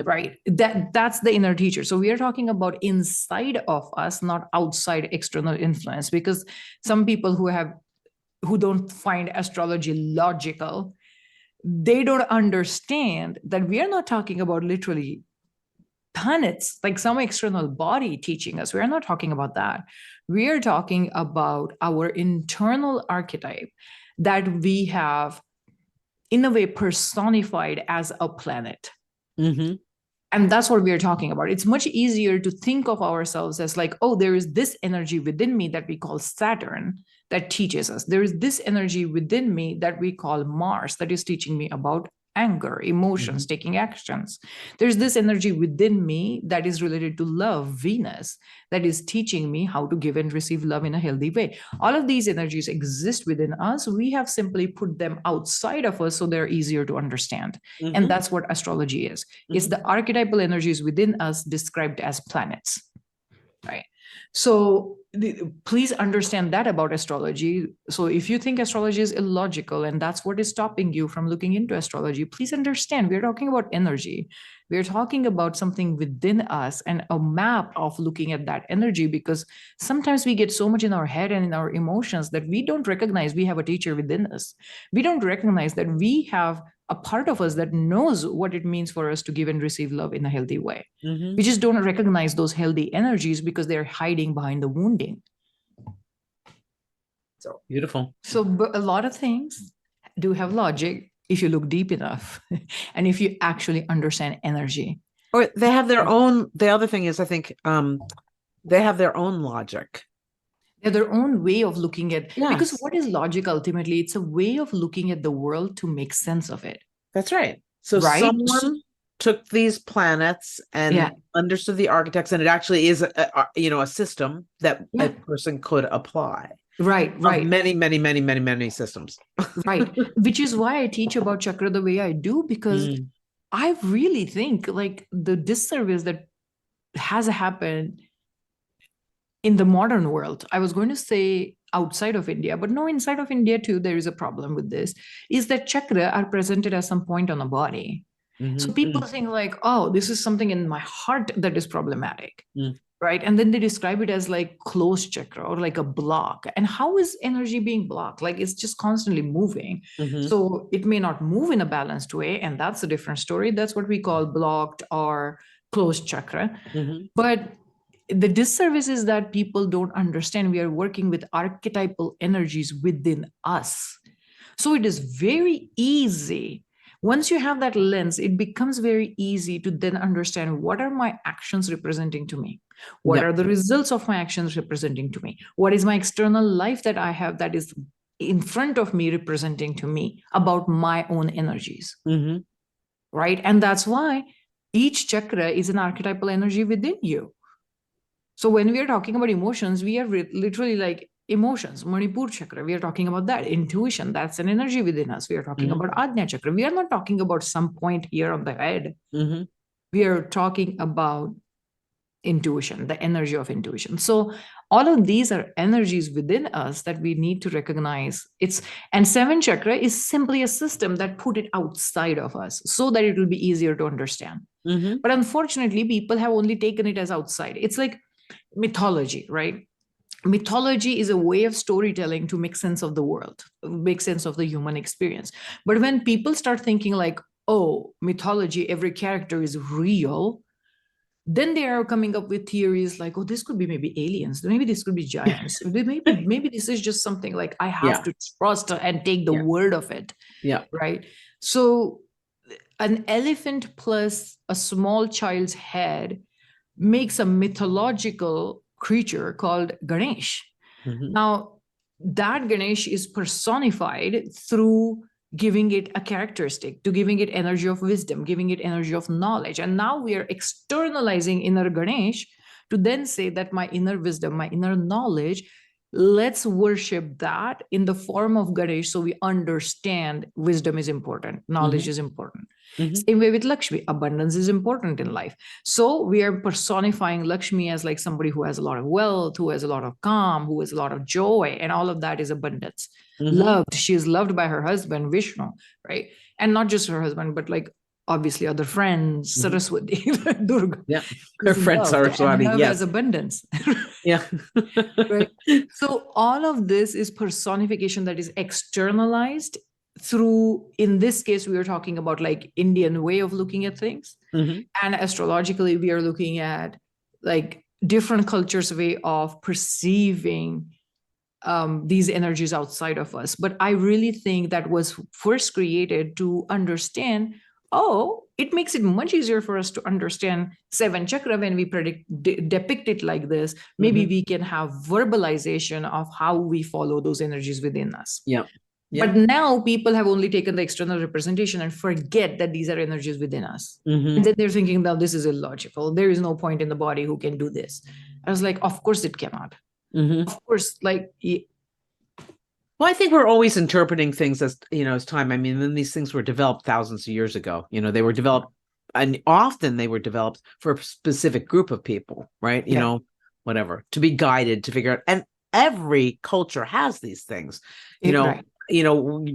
Speaker 1: right? That's the inner teacher. So we are talking about inside of us, not outside external influence, because some people who don't find astrology logical, they don't understand that we are not talking about literally planets, like some external body teaching us. We are not talking about that. We are talking about our internal archetype that we have, in a way, personified as a planet.
Speaker 3: Mm-hmm.
Speaker 1: And that's what we're talking about. It's much easier to think of ourselves as like, oh, there is this energy within me that we call Saturn that teaches us. There is this energy within me that we call Mars that is teaching me about anger, emotions, taking actions. There's this energy within me that is related to love, Venus, that is teaching me how to give and receive love in a healthy way. All of these energies exist within us. We have simply put them outside of us so they're easier to understand. And that's what astrology is. It's the archetypal energies within us described as planets, right? So please understand that about astrology. So if you think astrology is illogical and that's what is stopping you from looking into astrology, please understand we're talking about energy. We're talking about something within us and a map of looking at that energy, because sometimes we get so much in our head and in our emotions that we don't recognize we have a teacher within us. We don't recognize that we have a part of us that knows what it means for us to give and receive love in a healthy way. We just don't recognize those healthy energies because they're hiding behind the wounding.
Speaker 3: So beautiful.
Speaker 1: So a lot of things do have logic if you look deep enough and if you actually understand energy.
Speaker 3: Or they have their own, the other thing is, I think they have their own logic.
Speaker 1: They have their own way of looking at, because what is logic ultimately? It's a way of looking at the world to make sense of it.
Speaker 3: That's right. So someone took these planets and understood the architects, and it actually is a system that a person could apply.
Speaker 1: Right.
Speaker 3: Many systems.
Speaker 1: Right. Which is why I teach about chakra the way I do, because I really think like the disservice that has happened in the modern world, I was going to say outside of India, but no, inside of India too, there is a problem with this, is that chakra are presented as some point on the body. So people think like, oh, this is something in my heart that is problematic, right? And then they describe it as like closed chakra or like a block. And how is energy being blocked? Like it's just constantly moving.
Speaker 3: Mhm.
Speaker 1: So it may not move in a balanced way. And that's a different story. That's what we call blocked or closed chakra.
Speaker 3: Mhm.
Speaker 1: But the disservice is that people don't understand we are working with archetypal energies within us. So it is very easy. Once you have that lens, it becomes very easy to then understand what are my actions representing to me? What
Speaker 3: Yep.
Speaker 1: are the results of my actions representing to me? What is my external life that I have that is in front of me representing to me about my own energies?
Speaker 3: Mhm.
Speaker 1: Right? And that's why each chakra is an archetypal energy within you. So when we are talking about emotions, we are literally like emotions, Manipur chakra. We are talking about that. Intuition, that's an energy within us. We are talking
Speaker 3: Mhm.
Speaker 1: about Ajna chakra. We are not talking about some point here on the head.
Speaker 3: Mhm.
Speaker 1: We are talking about intuition, the energy of intuition. So all of these are energies within us that we need to recognize. And seven chakra is simply a system that put it outside of us so that it will be easier to understand.
Speaker 3: Mhm.
Speaker 1: But unfortunately, people have only taken it as outside. It's like mythology, right? Mythology is a way of storytelling to make sense of the world, make sense of the human experience. But when people start thinking like, oh, mythology, every character is real, then they are coming up with theories like, oh, this could be maybe aliens, maybe this could be giants, maybe this is just something like I have
Speaker 3: Yeah.
Speaker 1: to trust and take the
Speaker 3: Yeah.
Speaker 1: word of it,
Speaker 3: Yeah.
Speaker 1: right? So an elephant plus a small child's head makes a mythological creature called Ganesh.
Speaker 3: Mhm.
Speaker 1: Now, that Ganesh is personified through giving it a characteristic, to giving it energy of wisdom, giving it energy of knowledge. And now we are externalizing inner Ganesh to then say that my inner wisdom, my inner knowledge, let's worship that in the form of Ganesh so we understand wisdom is important, knowledge
Speaker 3: Mhm.
Speaker 1: is important.
Speaker 3: Mhm.
Speaker 1: Same way with Lakshmi, abundance is important in life. So we are personifying Lakshmi as like somebody who has a lot of wealth, who has a lot of calm, who has a lot of joy, and all of that is abundance.
Speaker 3: Mhm.
Speaker 1: Loved, she is loved by her husband, Vishnu, right? And not just her husband, but like obviously other friends,
Speaker 3: Mhm.
Speaker 1: Saraswati, Durga,
Speaker 3: Yeah. Her
Speaker 1: is
Speaker 3: friend
Speaker 1: loved, and
Speaker 3: Saraswati.
Speaker 1: love has
Speaker 3: Yes.
Speaker 1: abundance.
Speaker 3: Yeah.
Speaker 1: Right. So all of this is personification that is externalized through, in this case, we are talking about like Indian way of looking at things.
Speaker 3: Mhm.
Speaker 1: And astrologically, we are looking at like different cultures' way of perceiving these energies outside of us. But I really think that was first created to understand, oh, it makes it much easier for us to understand seven chakra when we depict it like this. Maybe
Speaker 3: Mhm.
Speaker 1: we can have verbalization of how we follow those energies within us.
Speaker 3: Yeah.
Speaker 1: But
Speaker 3: Yeah.
Speaker 1: now people have only taken the external representation and forget that these are energies within us.
Speaker 3: Mhm.
Speaker 1: And then they're thinking, now this is illogical. There is no point in the body who can do this. I was like, of course it cannot.
Speaker 3: Mhm.
Speaker 1: Of course, like
Speaker 3: Well, I think we're always interpreting things as, as time. I mean, then these things were developed thousands of years ago. They were developed, and often they were developed for a specific group of people, right?
Speaker 1: Yeah.
Speaker 3: Whatever, to be guided, to figure out. And every culture has these things,
Speaker 1: Right.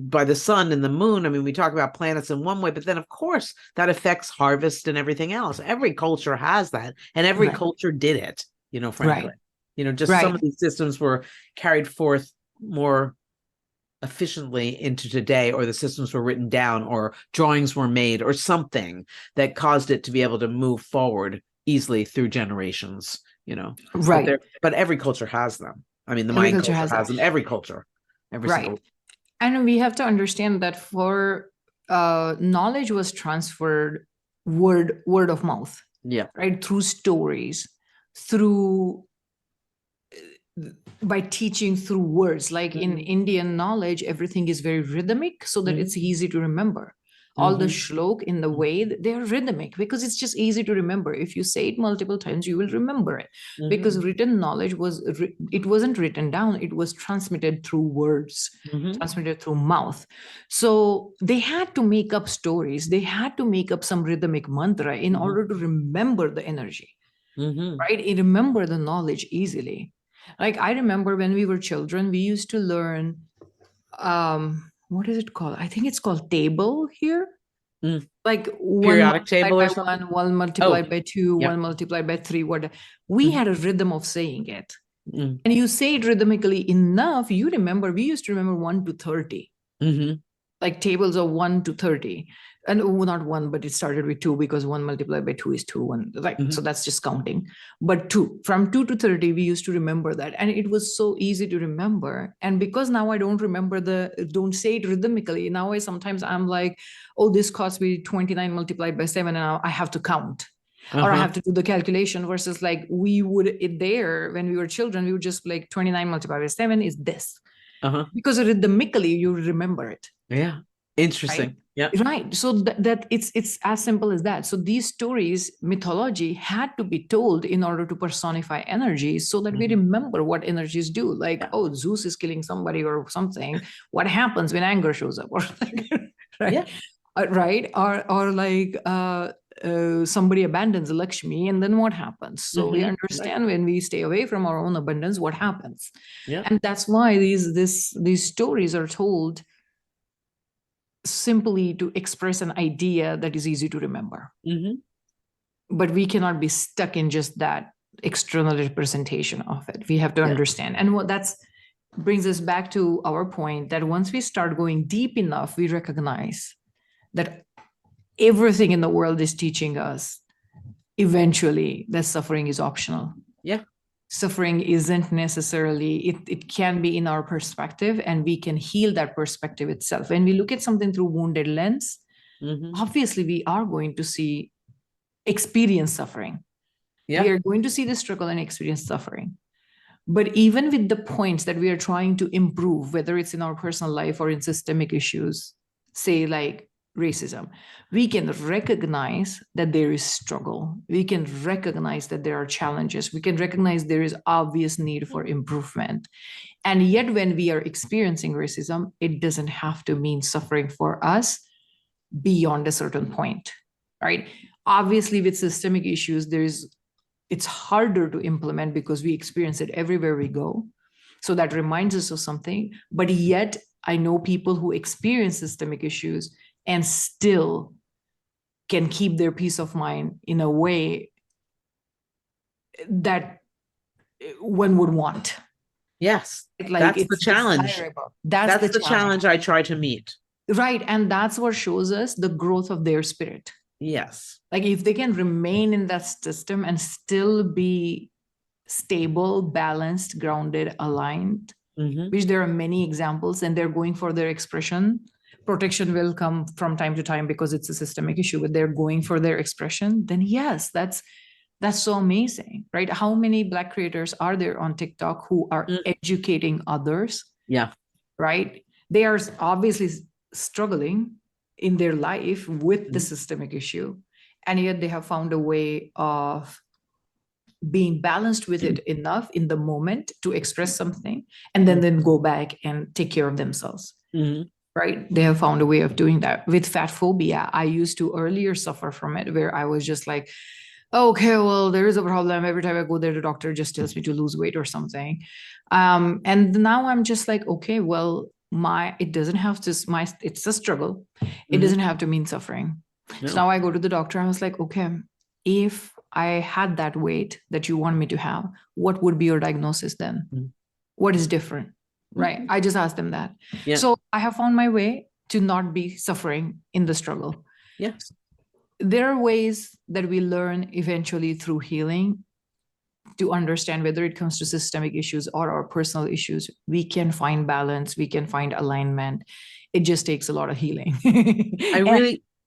Speaker 3: By the sun and the moon. I mean, we talk about planets in one way, but then of course that affects harvest and everything else. Every culture has that, and every
Speaker 1: Right.
Speaker 3: culture did it, frankly.
Speaker 1: Right.
Speaker 3: Just some of these systems were carried forth more efficiently into today, or the systems were written down, or drawings were made, or something that caused it to be able to move forward easily through generations,
Speaker 1: Right.
Speaker 3: but every culture has them. I mean, the
Speaker 1: Every
Speaker 3: Mayan
Speaker 1: culture
Speaker 3: culture
Speaker 1: has
Speaker 3: has
Speaker 1: that.
Speaker 3: them, every culture, every
Speaker 1: Right.
Speaker 3: single.
Speaker 1: And we have to understand that for knowledge was transferred word of mouth,
Speaker 3: Yeah.
Speaker 1: right? Through stories, through by teaching through words. Like in Indian knowledge, everything is very rhythmic so that it's easy to remember. All the shlok in the Ved, they're rhythmic because it's just easy to remember. If you say it multiple times, you will remember it. Because written knowledge it wasn't written down, it was transmitted through words, transmitted through mouth. So they had to make up stories. They had to make up some rhythmic mantra in order to remember the energy, right? And remember the knowledge easily. Like I remember when we were children, we used to learn what is it called? I think it's called table here. Like one
Speaker 3: Periodic
Speaker 1: multiplied
Speaker 3: table
Speaker 1: by
Speaker 3: or something?
Speaker 1: one multiplied by two,
Speaker 3: yeah.
Speaker 1: one multiplied by three. What we
Speaker 3: Mhm.
Speaker 1: had a rhythm of saying it.
Speaker 3: Mm.
Speaker 1: And you say it rhythmically enough, you remember, we used to remember 1 to 30, like tables of 1 to 30. And not one, but it started with 2 because 1 multiplied by 2 is 2. One, like, so that's just counting. But 2, from 2 to 30, we used to remember that. And it was so easy to remember. And because now I don't remember don't say it rhythmically. Now I'm like, oh, this cost me 29 multiplied by 7, and now I have to count. Or I have to do the calculation, versus like we would there when we were children, we would just like 29 multiplied by 7 is this. Because rhythmically you remember it.
Speaker 3: Yeah. Interesting.
Speaker 1: Right?
Speaker 3: Yeah.
Speaker 1: Right. So that it's as simple as that. So these stories, mythology had to be told in order to personify energies so that we remember what energies do. Like, oh, Zeus is killing somebody or something. What happens when anger shows up? Or right.
Speaker 3: Yeah.
Speaker 1: Right. Or like somebody abandons Lakshmi, and then what happens? So we understand when we stay away from our own abundance, what happens.
Speaker 3: Yeah.
Speaker 1: And that's why these stories are told simply to express an idea that is easy to remember. But we cannot be stuck in just that external representation of it. We have to understand. And what that's brings us back to our point that once we start going deep enough, we recognize that everything in the world is teaching us eventually that suffering is optional.
Speaker 3: Yeah.
Speaker 1: Suffering isn't necessarily, it can be in our perspective, and we can heal that perspective itself. When we look at something through wounded lens, obviously we are going to experience suffering. We are going to see the struggle and experience suffering. But even with the points that we are trying to improve, whether it's in our personal life or in systemic issues, say like racism, we can recognize that there is struggle. We can recognize that there are challenges. We can recognize there is obvious need for improvement. And yet when we are experiencing racism, it doesn't have to mean suffering for us beyond a certain point, right? Obviously, with systemic issues, it's harder to implement because we experience it everywhere we go. So that reminds us of something. But yet, I know people who experience systemic issues and still can keep their peace of mind in a way that one would want.
Speaker 3: Yes.
Speaker 1: Like
Speaker 3: that's
Speaker 1: it's
Speaker 3: the challenge.
Speaker 1: desirable.
Speaker 3: That's the challenge I try to meet.
Speaker 1: Right. And that's what shows us the growth of their spirit.
Speaker 3: Yes.
Speaker 1: Like if they can remain in that system and still be stable, balanced, grounded, aligned, which there are many examples, and they're going for their expression. Protection will come from time to time because it's a systemic issue, but they're going for their expression, then yes, that's so amazing, right? How many Black creators are there on TikTok who are educating others?
Speaker 3: Yeah.
Speaker 1: Right? They are obviously struggling in their life with the systemic issue, and yet they have found a way of being balanced with it enough in the moment to express something, and then go back and take care of themselves. Right? They have found a way of doing that. With fat phobia, I used to earlier suffer from it, where I was just like, okay, well, there is a problem. Every time I go there, the doctor just tells me to lose weight or something. And now I'm just like, okay, well, it's a struggle. It doesn't have to mean suffering. No. So now I go to the doctor. I was like, okay, if I had that weight that you want me to have, what would be your diagnosis then? What is different? Right. I just asked them that. Yeah. So I have found my way to not be suffering in the struggle. Yeah. There are ways that we learn eventually through healing to understand whether it comes to systemic issues or our personal issues. We can find balance. We can find alignment. It just takes a lot of healing.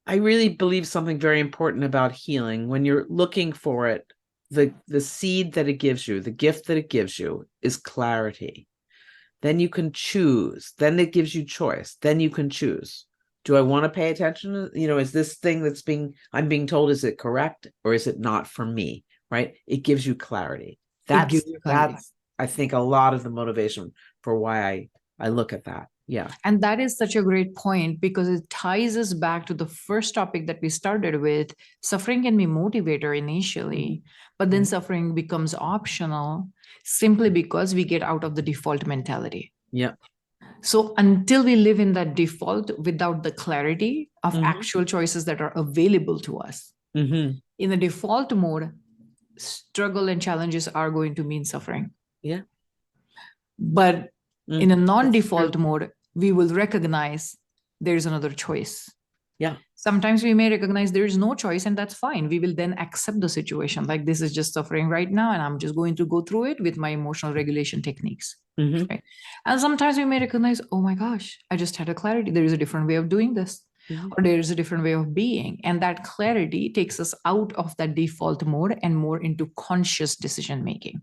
Speaker 3: I really believe something very important about healing. When you're looking for it, the seed that it gives you, the gift that it gives you is clarity. Then you can choose. Then it gives you choice. Then you can choose. Do I want to pay attention to, is this thing I'm being told, is it correct or is it not for me? Right? It gives you clarity. That's I think a lot of the motivation for why I look at that. Yeah.
Speaker 1: And that is such a great point, because it ties us back to the first topic that we started with. Suffering can be motivator initially, but then suffering becomes optional simply because we get out of the default mentality.
Speaker 3: Yeah.
Speaker 1: So until we live in that default without the clarity of actual choices that are available to us, in the default mode, struggle and challenges are going to mean suffering.
Speaker 3: Yeah.
Speaker 1: But in a non-default mode, we will recognize there's another choice.
Speaker 3: Yeah.
Speaker 1: Sometimes we may recognize there is no choice, and that's fine. We will then accept the situation. Like, this is just suffering right now, and I'm just going to go through it with my emotional regulation techniques. Right? And sometimes we may recognize, oh my gosh, I just had a clarity. There is a different way of doing this, or there is a different way of being. And that clarity takes us out of that default mode and more into conscious decision making.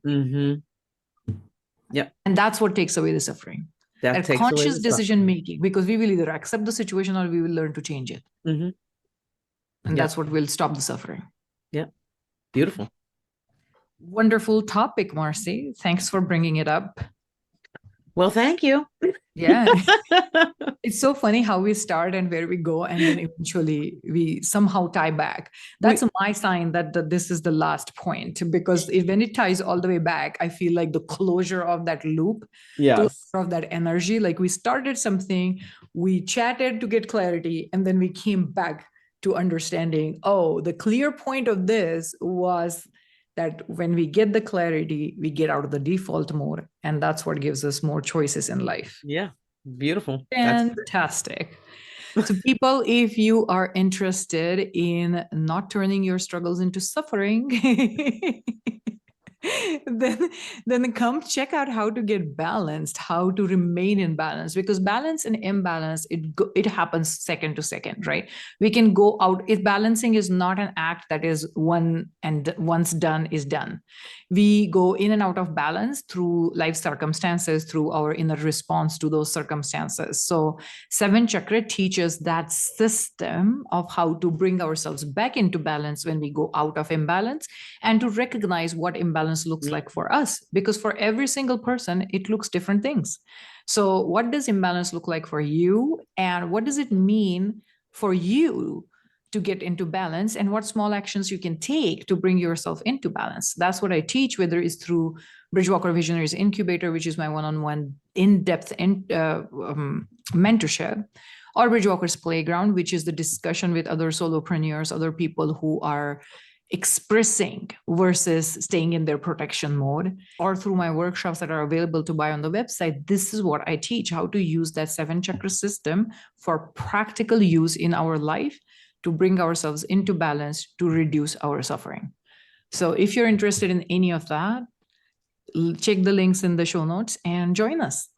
Speaker 3: Yeah.
Speaker 1: And that's what takes away the suffering. That conscious decision making, because we will either accept the situation or we will learn to change it. And that's what will stop the suffering.
Speaker 3: Yeah. Beautiful.
Speaker 1: Wonderful topic, Marcy. Thanks for bringing it up.
Speaker 3: Well, thank you.
Speaker 1: Yeah. It's so funny how we start and where we go, and then eventually we somehow tie back. That's my sign that this is the last point, because when it ties all the way back, I feel like the closure of that loop, of that energy. Like, we started something, we chatted to get clarity, and then we came back to understanding, oh, the clear point of this was that when we get the clarity, we get out of the default mode, and that's what gives us more choices in life.
Speaker 3: Yeah. Beautiful.
Speaker 1: Fantastic. So people, if you are interested in not turning your struggles into suffering, then come check out how to get balanced, how to remain in balance, because balance and imbalance, it happens second to second, right? We can go out. If balancing is not an act that is one and once done is done. We go in and out of balance through life circumstances, through our inner response to those circumstances. So 7 chakra teaches that system of how to bring ourselves back into balance when we go out of imbalance, and to recognize what imbalance looks like for us, because for every single person, it looks different things. So what does imbalance look like for you, and what does it mean for you to get into balance, and what small actions you can take to bring yourself into balance? That's what I teach, whether it's through Bridgewalker Visionaries Incubator, which is my one-on-one in-depth mentorship, or Bridgewalkers Playground, which is the discussion with other solopreneurs, other people who are expressing versus staying in their protection mode, or through my workshops that are available to buy on the website. This is what I teach, how to use that 7 chakra system for practical use in our life, to bring ourselves into balance, to reduce our suffering. So if you're interested in any of that, check the links in the show notes and join us.